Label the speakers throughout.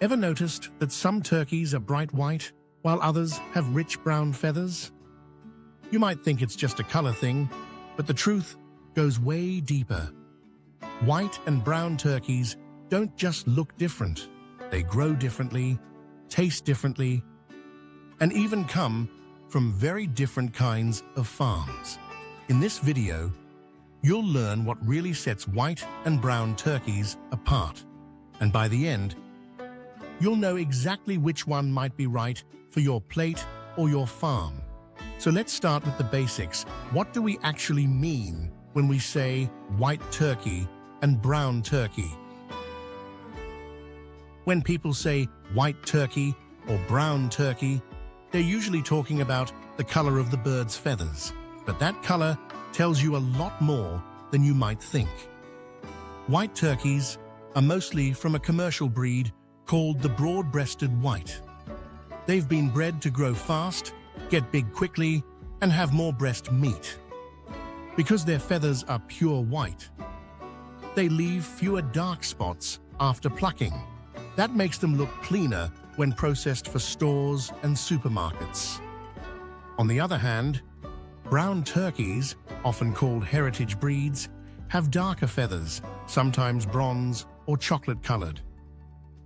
Speaker 1: Ever noticed that some turkeys are bright white while others have rich brown feathers? You might think it's just a color thing, but the truth goes way deeper. White and brown turkeys don't just look different. They grow differently, taste differently, and even come from very different kinds of farms. In this video, you'll learn what really sets white and brown turkeys apart. And by the end, you'll know exactly which one might be right for your plate or your farm. So let's start with the basics. What do we actually mean when we say white turkey and brown turkey? When people say white turkey or brown turkey, they're usually talking about the color of the bird's feathers. But that color tells you a lot more than you might think. White turkeys are mostly from a commercial breed called the broad-breasted white. They've been bred to grow fast, get big quickly, and have more breast meat. Because their feathers are pure white, they leave fewer dark spots after plucking. That makes them look cleaner when processed for stores and supermarkets. On the other hand, brown turkeys, often called heritage breeds, have darker feathers, sometimes bronze or chocolate-colored.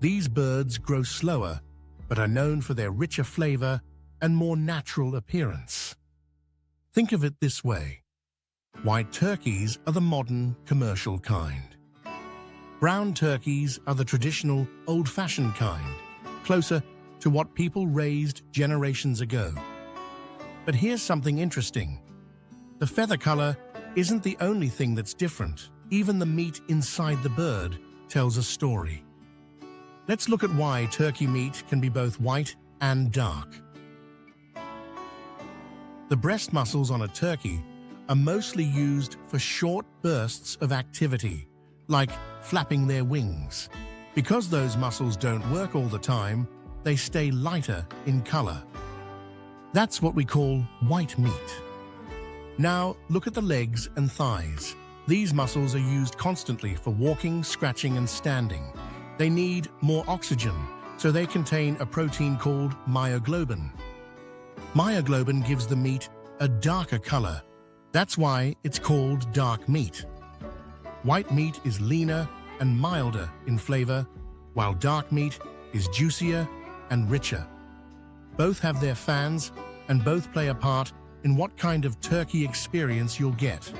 Speaker 1: These birds grow slower, but are known for their richer flavor and more natural appearance. Think of it this way. White turkeys are the modern, commercial kind. Brown turkeys are the traditional, old-fashioned kind, closer to what people raised generations ago. But here's something interesting. The feather color isn't the only thing that's different. Even the meat inside the bird tells a story. Let's look at why turkey meat can be both white and dark. The breast muscles on a turkey are mostly used for short bursts of activity, like flapping their wings. Because those muscles don't work all the time, they stay lighter in color. That's what we call white meat. Now, look at the legs and thighs. These muscles are used constantly for walking, scratching, and standing. They need more oxygen, so they contain a protein called myoglobin. Myoglobin gives the meat a darker color. That's why it's called dark meat. White meat is leaner and milder in flavor, while dark meat is juicier and richer. Both have their fans, and both play a part in what kind of turkey experience you'll get.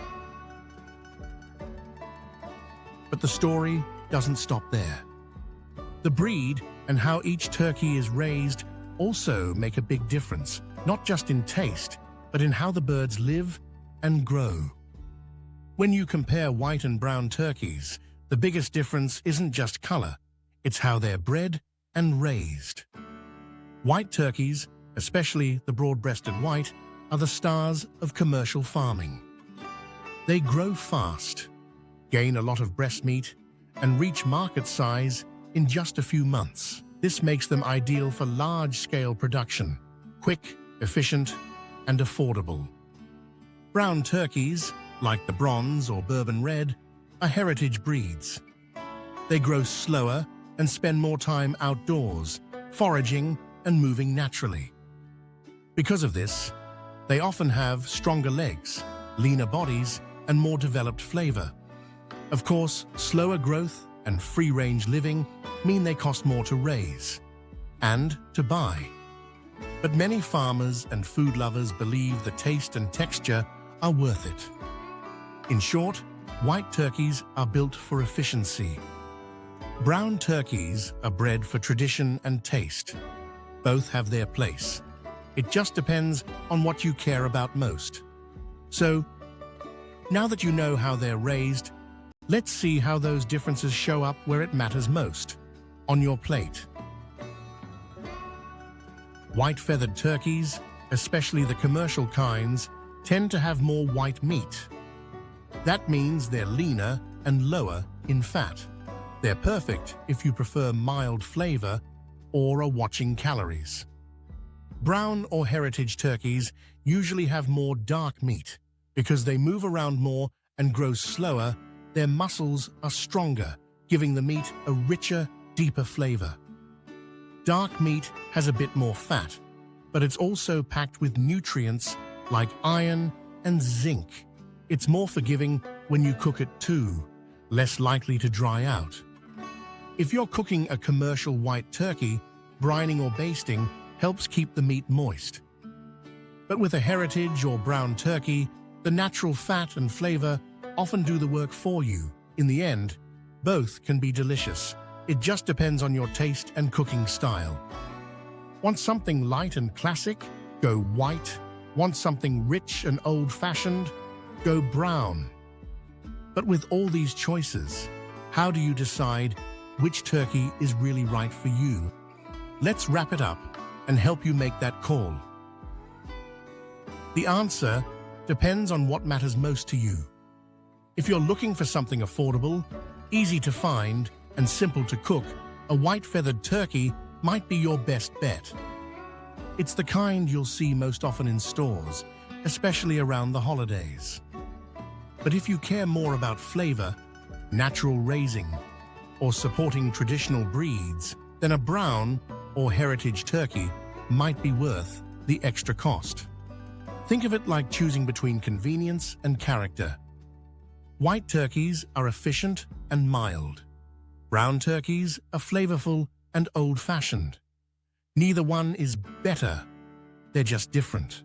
Speaker 1: But the story doesn't stop there. The breed and how each turkey is raised also make a big difference, not just in taste, but in how the birds live and grow. When you compare white and brown turkeys, the biggest difference isn't just color, it's how they're bred and raised. White turkeys, especially the broad-breasted white, are the stars of commercial farming. They grow fast, gain a lot of breast meat, and reach market size in just a few months. This makes them ideal for large-scale production, quick, efficient, and affordable. Brown turkeys, like the bronze or bourbon red, are heritage breeds. They grow slower and spend more time outdoors, foraging and moving naturally. Because of this, they often have stronger legs, leaner bodies, and more developed flavor. Of course, slower growth and free-range living mean they cost more to raise and to buy. But many farmers and food lovers believe the taste and texture are worth it. In short, white turkeys are built for efficiency. Brown turkeys are bred for tradition and taste. Both have their place. It just depends on what you care about most. So, now that you know how they're raised, let's see how those differences show up where it matters most, on your plate. White-feathered turkeys, especially the commercial kinds, tend to have more white meat. That means they're leaner and lower in fat. They're perfect if you prefer mild flavor or are watching calories. Brown or heritage turkeys usually have more dark meat. Because they move around more and grow slower, their muscles are stronger, giving the meat a richer, deeper flavor. Dark meat has a bit more fat, but it's also packed with nutrients like iron and zinc. It's more forgiving when you cook it too, less likely to dry out. If you're cooking a commercial white turkey, brining or basting helps keep the meat moist. But with a heritage or brown turkey, the natural fat and flavor often do the work for you. In the end, both can be delicious. It just depends on your taste and cooking style. Want something light and classic? Go white. Want something rich and old-fashioned? Go brown. But with all these choices, how do you decide which turkey is really right for you? Let's wrap it up and help you make that call. The answer depends on what matters most to you. If you're looking for something affordable, easy to find, and simple to cook, a white feathered turkey might be your best bet. It's the kind you'll see most often in stores, especially around the holidays. But if you care more about flavor, natural raising, or supporting traditional breeds, then a brown or heritage turkey might be worth the extra cost. Think of it like choosing between convenience and character. White turkeys are efficient and mild. Brown turkeys are flavorful and old-fashioned. Neither one is better, they're just different.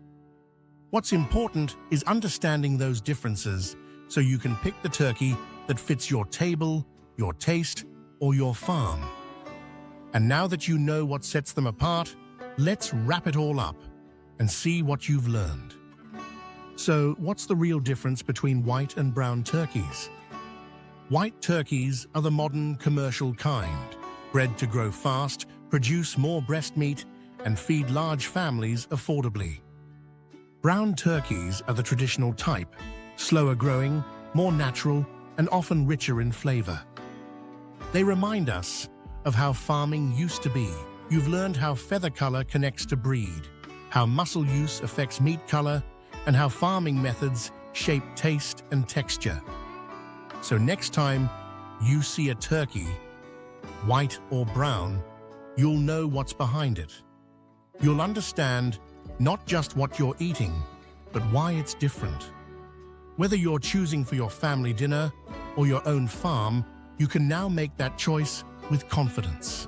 Speaker 1: What's important is understanding those differences so you can pick the turkey that fits your table, your taste, or your farm. And now that you know what sets them apart, let's wrap it all up and see what you've learned. So, what's the real difference between white and brown turkeys? White turkeys are the modern commercial kind, bred to grow fast, produce more breast meat, and feed large families affordably. Brown turkeys are the traditional type, slower growing, more natural, and often richer in flavor. They remind us of how farming used to be. You've learned how feather color connects to breed, how muscle use affects meat color, and how farming methods shape taste and texture. So next time you see a turkey, white or brown, you'll know what's behind it. You'll understand not just what you're eating, but why it's different. Whether you're choosing for your family dinner or your own farm, you can now make that choice with confidence.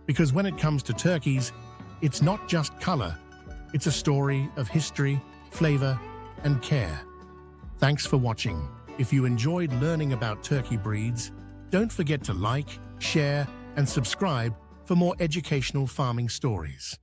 Speaker 1: Because when it comes to turkeys, it's not just color, it's a story of history, flavor, and care. Thanks for watching. If you enjoyed learning about turkey breeds, don't forget to like, share, and subscribe for more educational farming stories.